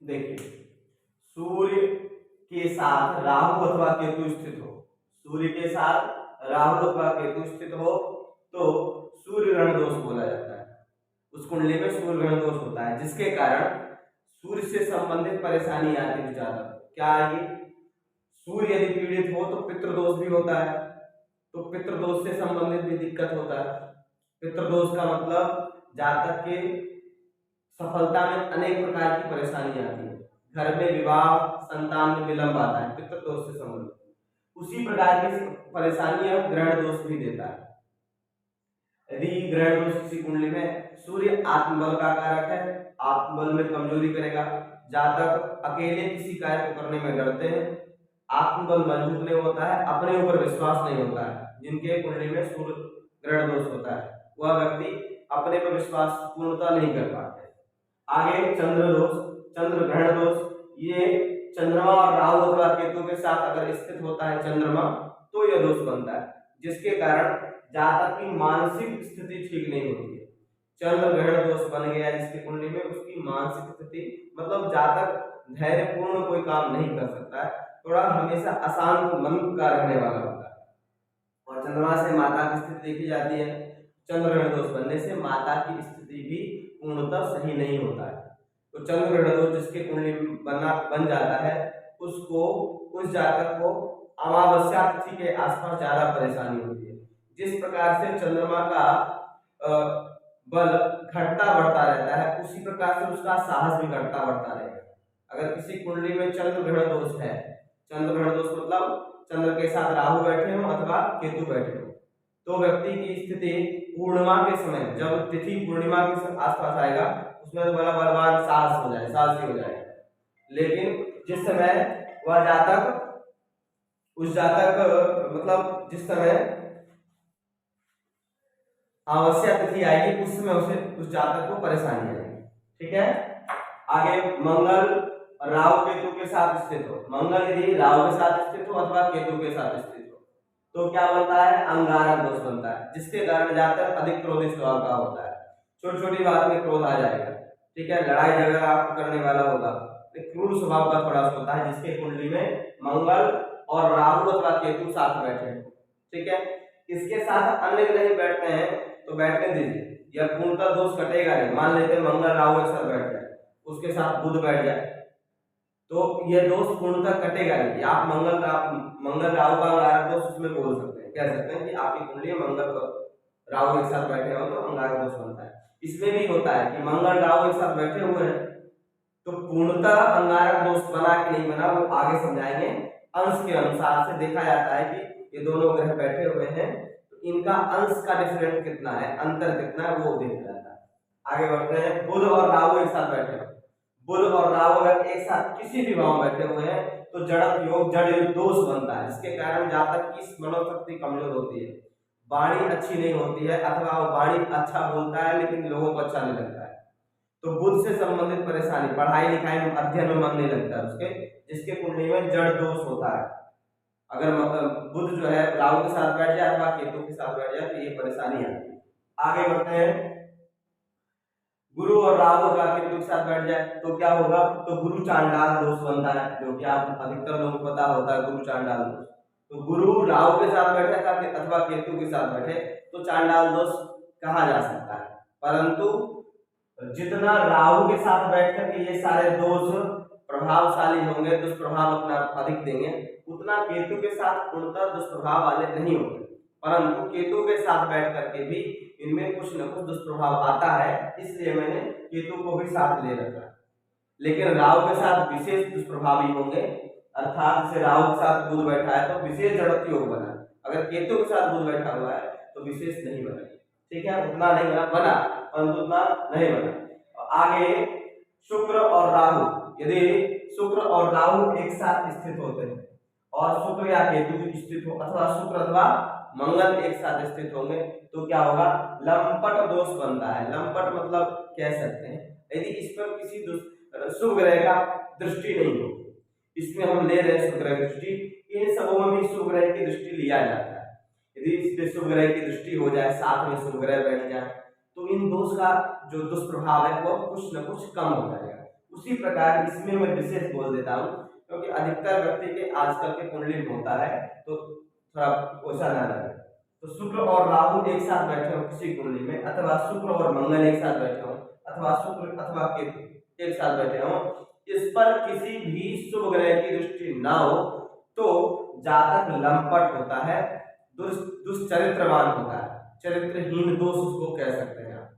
देखिए, सूर्य के साथ राहु अथवा केतु स्थित हो, सूर्य के साथ राहु अथवा केतु स्थित हो तो सूर्य ग्रहण दोष बोला जाता है। उस कुंडली में सूर्य ग्रहण दोष होता है, जिसके कारण सूर्य से संबंधित परेशानी आती है ज्यादा। क्या आएगी? सूर्य यदि पीड़ित हो तो पितृदोष भी होता है, तो पितृदोष से संबंधित भी दिक्कत होता है। पितृदोष का मतलब जातक के सफलता में अनेक प्रकार की परेशानी आती है, घर में विवाह, संतान में विलंब आता है, पितृदोष से संबंधित। उसी प्रकार की परेशानियां ग्रहण दोष भी देता है। यदि ग्रहण दोष किसी कुंडली में, सूर्य आत्मबल का कारक है, आत्मबल में कमजोरी करेगा। जातक अकेले किसी कार्य को करने में डरते हैं, आत्मबल मजबूत नहीं होता है, अपने ऊपर विश्वास नहीं होता है। जिनके कुंडली में सूर्य ग्रहण दोष होता है वह व्यक्ति अपने पर विश्वास पूर्णता नहीं कर पाते। आगे चंद्र दोष, चंद्र ग्रहण दोष, ये चंद्रमा और राहु अथवा केतु के साथ अगर स्थित होता है चंद्रमा तो यह दोष बनता है, जिसके कारण जातक की मानसिक स्थिति ठीक नहीं होती है। चंद्र ग्रहण दोष बन गया जिसकी कुंडली में, उसकी मानसिक स्थिति मतलब जातक धैर्यपूर्ण कोई काम नहीं कर सकता है, थोड़ा हमेशा अशांत मन का रहने वाला होता है। और चंद्रमा से माता की स्थिति देखी जाती है, चंद्र ग्रहण दोष बनने से माता की स्थिति भी पूर्णतः सही नहीं होता है। तो चंद्र ग्रहण दोष जिसके कुंडली बन जाता है उसको, उस जातक को अमावस्या तिथि के आसपास ज्यादा परेशानी होती है। जिस प्रकार से चंद्रमा का बल घटता बढ़ता रहता है, उसी प्रकार से उसका साहस भी घटता बढ़ता रहेगा। अगर किसी कुंडली में चंद्र ग्रहण दोष है, चंद्र ग्रहण दोष मतलब चंद्र के साथ राहु बैठे हो अथवा केतु बैठे हो, तो व्यक्ति की स्थिति पूर्णिमा के समय, जब तिथि पूर्णिमा के आसपास आएगा उसमें तो बड़ा बलवान साहस हो जाए, साहसी हो जाएगा। लेकिन जिस समय वह जातक, उस जातक मतलब जिस समय अमावस्या तिथि आएगी उस समय उसे, उस जातक को परेशानी आएगी। ठीक है। आगे मंगल राहु केतु के साथ स्थित हो, मंगल यदि राहु के साथ स्थित हो अथवा केतु के साथ स्थित हो तो क्या बनता है? अंगारक दोष बनता है, जिसके कारण जातक अधिक क्रोधी स्वभाव का होता है। छोटी छोटी बात में क्रोध आ जाएगा। ठीक है, लड़ाई झगड़ा आपको करने वाला होगा, क्रूर स्वभाव का थोड़ा सा होता है, जिसके कुंडली में मंगल और राहु अथवा केतु साथ बैठे हैं। ठीक है, इसके साथ अन्य ग्रह बैठते हैं तो बैठने दीजिए, यह पूर्णतः दोष कटेगा नहीं। मान लेते हैं मंगल राहु एक साथ बैठ जाए, उसके साथ बुध बैठ जाए तो यह दोष पूर्णतः कटेगा नहीं। आप मंगल राहु का अंगारक दोष उसमें बोल सकते हैं, कह सकते हैं कि आपकी कुंडली में मंगल राहु एक साथ बैठे हो तो अंगारक दोष बनता है। इसमें भी होता है कि मंगल राहु एक साथ बैठे हुए हैं तो पूर्णतः अंगारक दोष बना कि नहीं बना वो आगे समझाएंगे। अंश के अनुसार से देखा जाता है कि ये दोनों ग्रह बैठे हुए हैं तो इनका अंश का डिफरेंस कितना है, अंतर कितना है, वो देखा जाता है। आगे बढ़ते हैं। बुध और राहु एक साथ बैठे हैं, बुध और राहु अगर एक साथ किसी भी भाव में बैठे हुए हैं तो जड़प योग, जड़ योग दोष बनता है, जिसके कारण जातक की मनोशक्ति कमजोर होती है, वाणी अच्छी नहीं होती है, अथवा वो वाणी अच्छा बोलता है लेकिन लोगों को अच्छा नहीं लगता है। तो बुध से संबंधित परेशानी, पढ़ाई लिखाई में, अध्ययन में मन नहीं लगता है उसके, जिसके कुंडली में जड़ दोष होता है। अगर बुध जो है राहु के साथ बैठ जाए अथवा केतु के साथ बैठ जाए तो ये परेशानी आती है। आगे बढ़ते हैं। गुरु और राहु अगर केतु के साथ बैठ जाए तो क्या होगा? तो गुरु चांडाल दोष बनता है, जो कि आप अधिकतर लोगों को पता होता है, गुरु चांडाल दोष। तो गुरु राहु के साथ बैठे अथवा केतु के साथ बैठे तो चांडाल दोष कहा जा सकता है। परंतु जितना राहु के साथ बैठकर के ये सारे दोष प्रभावशाली होंगे, दुष्प्रभाव अपना अधिक देंगे, उतना केतु के साथ पूर्णतः दुष्प्रभाव वाले नहीं होंगे। परंतु केतु के साथ बैठ करके भी इनमें कुछ न कुछ दुष्प्रभाव आता है, इसलिए मैंने केतु को भी साथ ले रखा। लेकिन राहु के साथ विशेष दुष्प्रभावी होंगे, अर्थात से राहु के साथ बुध बैठा है तो विशेष जड़त्व योग बना, अगर केतु के साथ बुध बैठा हुआ है तो विशेष नहीं बना। ठीक है, उतना नहीं बना परंतु उतना नहीं बना। आगे शुक्र और राहु, यदि शुक्र और राहु एक साथ स्थित होते हैं और शुक्र या केतु स्थित हो अथवा शुक्र अथवा मंगल एक साथ स्थित होंगे तो क्या होगा? लंपट दोष बनता है। लंपट मतलब कह सकते हैं यदि इस पर किसी शुभ ग्रह का दृष्टि नहीं हो, इसमें हम ले रहे हैं शुभ ग्रह की दृष्टि, इन सबों में भी शुभ ग्रह की दृष्टि लिया जाता है। यदि इस पे शुभ ग्रह की दृष्टि हो जाए, साथ में शुभ ग्रह बैठ जाए तो इन दोष का जो दुष्प्रभाव है वो कुछ न कुछ कम हो जाएगा। उसी प्रकार इसमें मैं विशेष बोल देता हूँ, क्योंकि अधिकतर व्यक्ति के आजकल के कुंडली में होता है, तो थोड़ा वैसा ना लगे। तो शुक्र और राहु एक साथ बैठे हो किसी कुंडली में, अथवा शुक्र और मंगल एक साथ बैठे हो, अथवा शुक्र अथवा केतु एक साथ बैठे हो, इस पर किसी भी शुभ ग्रह की दृष्टि ना हो तो जातक लंपट होता है, दुष्चरित्रवान होता है, चरित्रहीन दोष उसको कह सकते हैं आप।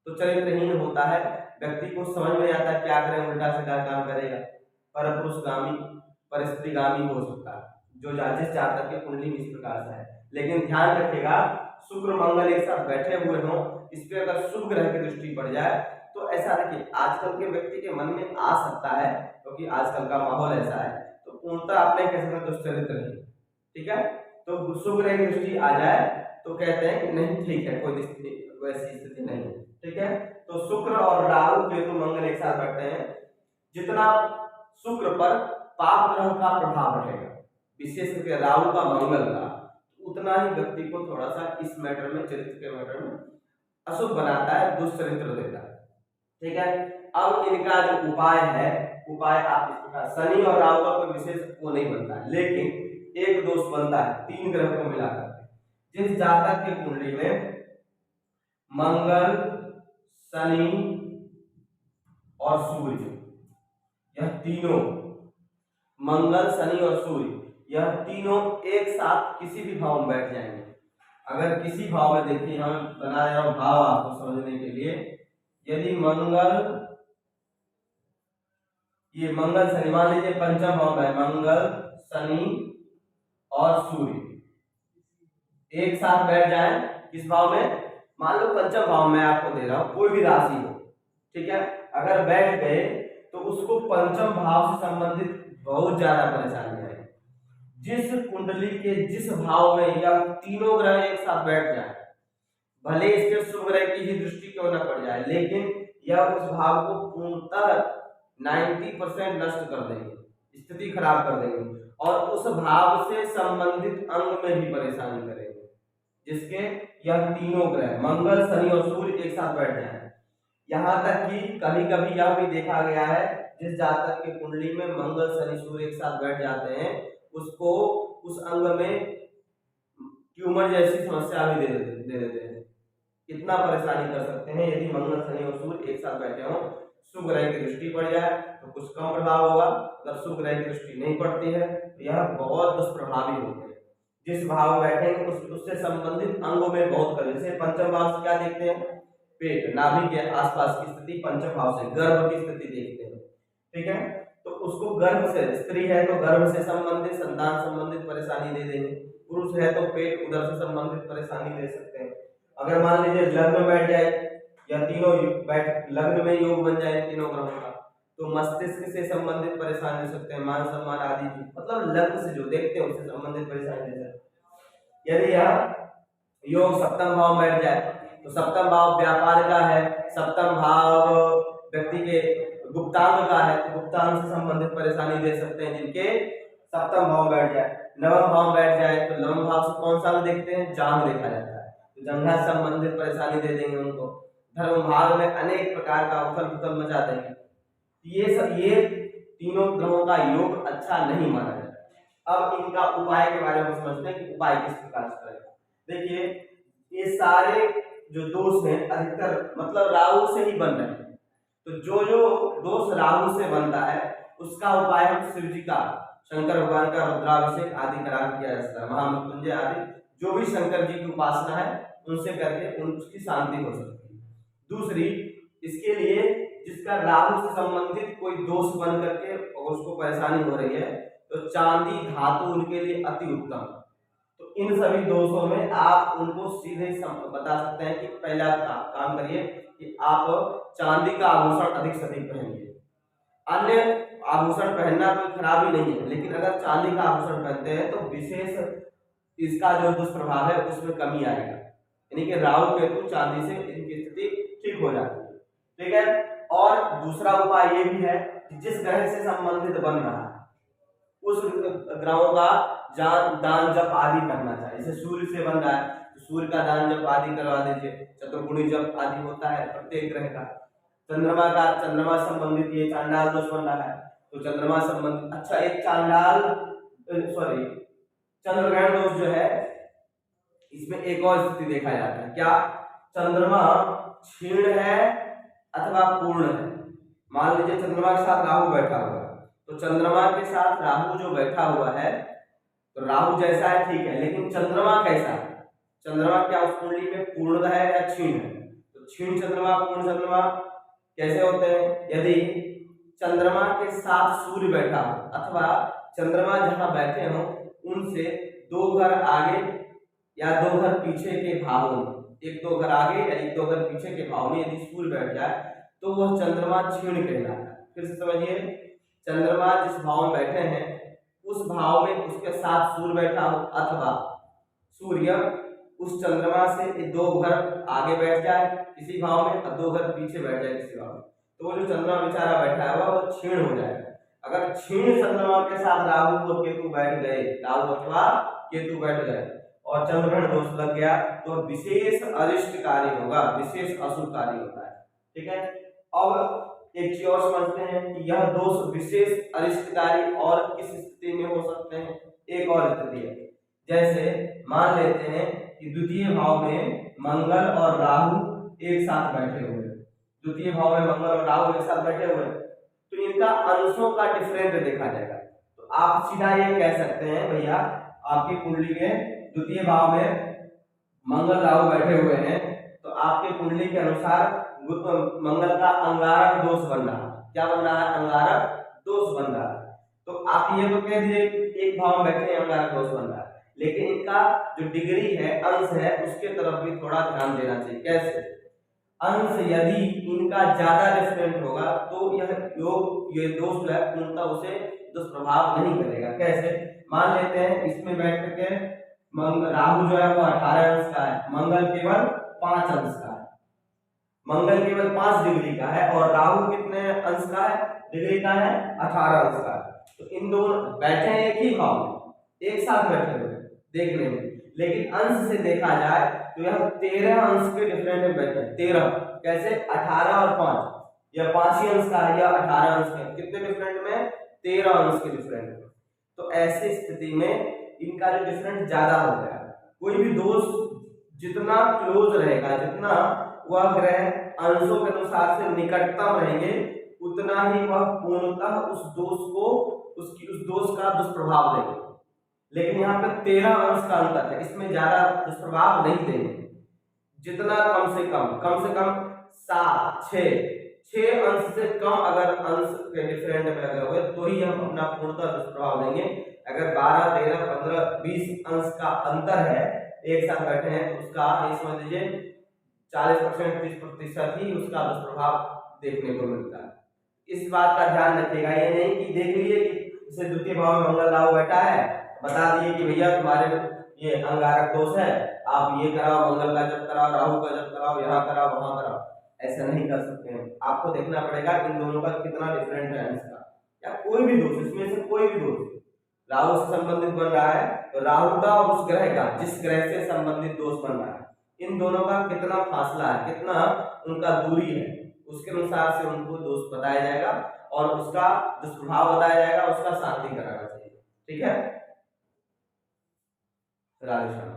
तो चरित्रहीन होता है, व्यक्ति को समझ में आता है क्या करें, उल्टा सीधा काम करेगा, परपुरुषगामी परिस्त्रीगामी हो सकता है, जो जिस जातक के कुंडली में इस प्रकार से है। लेकिन ध्यान रखिएगा, शुक्र मंगल एक साथ बैठे हुए हों, इस पे अगर शुभ ग्रह की दृष्टि पड़ जाए तो ऐसा देखिए आजकल के व्यक्ति के मन में आ सकता है, क्योंकि आजकल का माहौल ऐसा है, तो पूर्णतः आपने कह सकते दुष्चरित्र नहीं, ठीक है। तो शुभ ग्रह की दृष्टि आ जाए तो कहते हैं कि नहीं ठीक है, कोई वैसी स्थिति नहीं, ठीक है। तो शुक्र और राहु केतु मंगल एक साथ बैठते हैं, जितना शुक्र पर पाप ग्रह का प्रभाव रहेगा, विशेष करके राहु का मंगल का, उतना ही व्यक्ति को थोड़ा सा इस मैटर में, चरित्र के मैटर में अशुभ बनाता है, दुष्चरित्र देता है, ठीक है। अब इनका जो उपाय है, उपाय आप इस प्रकार, शनि और राहु का कोई विशेष वो नहीं बनता है, लेकिन एक दोष बनता है 3 ग्रह को मिलाकर। जिस जातक की कुंडली में मंगल, शनि और सूर्य, यह तीनों, मंगल शनि और सूर्य, यह तीनों एक साथ किसी भी भाव में बैठ जाएंगे। अगर किसी भाव में, देखिए हम बना रहे हैं भाव आपको समझने के लिए, यदि मंगल, ये मंगल शनि, मान लीजिए पंचम भाव में मंगल शनि और सूर्य एक साथ बैठ जाए, किस भाव में, मान लो पंचम भाव में आपको दे रहा हूं, कोई भी राशि हो, ठीक है, अगर बैठ गए तो उसको पंचम भाव से संबंधित बहुत ज्यादा परेशानी है। जिस कुंडली के जिस भाव में यह तीनों ग्रह एक साथ बैठ जाए, भले इसके शुभ ग्रह की ही दृष्टि क्यों न पड़ जाए, लेकिन यह उस भाव को पूर्णतः 90% नष्ट कर देंगे, स्थिति खराब कर देंगे, और उस भाव से संबंधित अंग में भी परेशानी करेंगे, जिसके यह तीनों ग्रह मंगल शनि और सूर्य एक साथ बैठ जाए। यहाँ तक कि कभी कभी यह भी देखा गया है, जिस जातक की कुंडली में मंगल शनि सूर्य एक साथ बैठ जाते हैं, उसको उस अंग में ट्यूमर जैसी समस्या भी दे देते हैं। कितना परेशानी कर सकते हैं यदि मंगल शनि और सूर्य एक साथ बैठे हों, शुभ ग्रह की दृष्टि पड़ जाए तो कुछ कम प्रभाव होगा, अगर शुभ ग्रह की दृष्टि नहीं पड़ती है तो यह बहुत दुष्प्रभावी होते हैं। जिस भाव में बैठेंगे उससे संबंधित अंगों में बहुत कमी, जैसे पंचम भाव से क्या देखते हैं, पेट नाभि के आसपास की स्थिति, पंचम भाव से गर्भ की स्थिति देखते हैं, ठीक है। तो उसको गर्भ से, स्त्री है तो गर्भ से संबंधित, संतान संबंधित परेशानी दे देंगे, पुरुष है तो पेट उदर से संबंधित परेशानी दे सकते हैं। अगर मान लीजिए लग्न में बैठ जाए, या तीनों बैठ लग्न में योग बन जाए तीनों ग्रहों का, तो मस्तिष्क से संबंधित परेशानी हो सकते हैं, मान सम्मान आदि, मतलब लग्न से जो देखते हैं उससे संबंधित परेशानी दे सकते हैं। यदि यह योग सप्तम भाव में बैठ जाए, तो सप्तम भाव व्यापार का है, सप्तम भाव व्यक्ति के गुप्तांग का है, तो गुप्तांग से संबंधित परेशानी दे सकते हैं जिनके सप्तम भाव बैठ जाए। नवम भाव बैठ जाए तो नवम भाव से कौन सा देखते हैं, जांघ देखा जाता है, तो जंघा से संबंधित परेशानी दे देंगे उनको। धर्म भाव में अनेक प्रकार का उथल पुथल मचा देंगे। ये तीनों ग्रहों का योग अच्छा नहीं माना जाता। अब इनका उपाय के बारे में समझते हैं कि उपाय किस प्रकार से करें। देखिए ये सारे जो दोष हैं अधिकतर मतलब राहु से ही बन रहे हैं, तो जो जो दोष राहु से बनता है उसका उपाय हम शिव जी का, शंकर भगवान का रुद्राभिषेक आदि करा किया जा सकता है, महामृत्युंजय आदि जो भी शंकर जी की उपासना है उनसे करके उसकी शांति हो सकती है। दूसरी, इसके लिए जिसका राहु से संबंधित कोई दोष बन करके और उसको परेशानी हो रही है, तो चांदी धातु उनके लिए अति उत्तम। तो इन सभी दोषों में आप उनको सीधे बता सकते हैं कि पहला काम करिए कि आप चांदी का आभूषण अधिक से अधिक पहनिए। अन्य आभूषण पहनना कोई खराबी नहीं है, लेकिन अगर चांदी का आभूषण पहनते हैं तो विशेष इसका जो दुष्प्रभाव है उसमें कमी आएगा, यानी कि राहु केतु चांदी से इनकी स्थिति ठीक हो जाती है, ठीक है। और दूसरा उपाय ये भी है कि जिस ग्रह से संबंधित बन रहा है उस ग्रहों का दान जप आदि करना चाहिए। जैसे सूर्य से बन रहा है तो सूर्य का दान जप आदि करवा दीजिए, चतुर्गुणी जप आदि होता है प्रत्येक ग्रह का, चंद्रमा संबंधित ये चांडाल दोष बन रहा है, तो चंद्रमा संबंधित, अच्छा एक चांडाल सॉरी चंद्रग्रहण दोष जो है इसमें एक और स्थिति देखा जाता है, क्या चंद्रमा क्षीण है अथवा पूर्ण है। मान लीजिए चंद्रमा के साथ राहु बैठा हुआ है, तो चंद्रमा के साथ राहु जो बैठा हुआ है, तो राहु जैसा है ठीक है, लेकिन चंद्रमा कैसा है, चंद्रमा क्या उस कुंडली में पूर्ण है या क्षीण है। तो क्षीण चंद्रमा पूर्ण चंद्रमा कैसे होते हैं, यदि चंद्रमा के साथ सूर्य बैठा हो अथवा चंद्रमा जहां बैठे हो उनसे 2 घर आगे या 2 घर पीछे के भावों में, 1-2 घर आगे या 1-2 घर पीछे के भाव में यदि सूर्य बैठ जाए तो वह चंद्रमा क्षीण कहलाता है। फिर से समझिए, चंद्रमा जिस भाव में बैठे हैं उस भाव में उसके साथ सूर्य बैठा हो अथवा सूर्य उस चंद्रमा से 2 घर आगे बैठ जाए किसी भाव में और 2 घर पीछे बैठ जाए किसी भाव में, तो वो जो चंद्रमा बेचारा बैठा है वो क्षीण हो जाएगा। अगर क्षीण चंद्रमा के साथ राहु और केतु बैठ गए, राहु अथवा केतु बैठ गए और चंद्रग्रहण दोष लग गया तो विशेष अरिष्टकारी होगा, विशेष अशुभकारी होता है। ठीक है, अब एक चीज और समझते हैं कि यह दोष विशेष अरिष्टकारी और किस स्थिति में हो सकते हैं। एक और स्थिति है, जैसे मान लेते हैं कि द्वितीय भाव में मंगल और राहु एक साथ बैठे हुए हैं, द्वितीय भाव में मंगल और राहु एक साथ बैठे हुए हैं, तो इनका अंशों का डिफरेंस देखा जाएगा। तो आप सीधा ये कह सकते हैं भैया आपकी कुंडली में द्वितीय भाव में मंगल राहु बैठे हुए हैं, तो आपके कुंडली के अनुसार मंगल का अंगारक दोष बन रहा है। क्या बन रहा है, अंगारक दोष बन रहा है। तो आप ये तो कह दिए एक भाव में बैठे अंगारक दोष बन रहा है, लेकिन इनका जो डिग्री है, अंश है, उसके तरफ भी थोड़ा ध्यान देना चाहिए। कैसे, अंश यदि इनका ज्यादा डिफरेंट होगा तो ये दोष जो है पूर्णतः उसे दुष्प्रभाव नहीं करेगा। कैसे, मान लेते हैं इसमें बैठ करके राहु जो है वो 18 अंश का है, मंगल केवल 5 अंश का है, मंगल केवल 5 डिग्री का है और राहु कितने अंश का है, डिग्री का है 18 अंश का है। तो इन दोनों बैठे हैं एक ही भाव में, एक साथ बैठे हुए देखने में, लेकिन अंश से देखा जाए तो यह 13 अंश के डिफरेंट में बैठे हैं। 13 कैसे, 18 और 5, यह 5 ही अंश का है, यह 18 अंश का, कितने डिफरेंट में, 13 अंश के डिफरेंट में। तो ऐसी स्थिति में इनका जो डिफरेंस ज्यादा हो गया, कोई भी दोष जितना क्लोज रहेगा, जितना वह ग्रह अंशों के अनुसार से निकटतम रहेंगे, उतना ही वह पूर्णतः उस दोष का दुष्प्रभाव देंगे। लेकिन यहाँ पे 13 अंश का अंतर है, इसमें ज्यादा दुष्प्रभाव नहीं देंगे। जितना कम से कम 6 अंश से कम अगर अंश के डिफरेंट में अगर हुए तो ही हम अपना पूर्णतः दुष्प्रभाव देंगे। अगर 12, 13, 15, 20 अंश का अंतर है, एक साथ बैठे हैं, तो उसका ये समझ लीजिए 40%, 30% ही उसका दुष्प्रभाव देखने को मिलता है। इस बात का ध्यान रखिएगा, ये नहीं कि देख लिए कि जैसे द्वितीय भाव में मंगल राहु बैठा है, बता दिए कि भैया तुम्हारे ये अंगारक दोष है, आप ये कराओ, मंगल का जप कराओ, राहु का जप कराओ, यहाँ कराओ, वहां कराओ। ऐसा नहीं कर सकते हैं, आपको देखना पड़ेगा इन दोनों का कितना डिफरेंट है अंश का, या कोई भी दोष, इसमें से कोई भी दोष राहु से संबंधित बन रहा है तो राहु का और उस ग्रह का, जिस ग्रह से संबंधित दोष बन रहा है, इन दोनों का कितना फासला है, कितना उनका दूरी है, उसके अनुसार से उनको दोष बताया जाएगा और उसका दुष्प्रभाव बताया जाएगा, उसका शांति कराना चाहिए। ठीक है, राधे श्याम।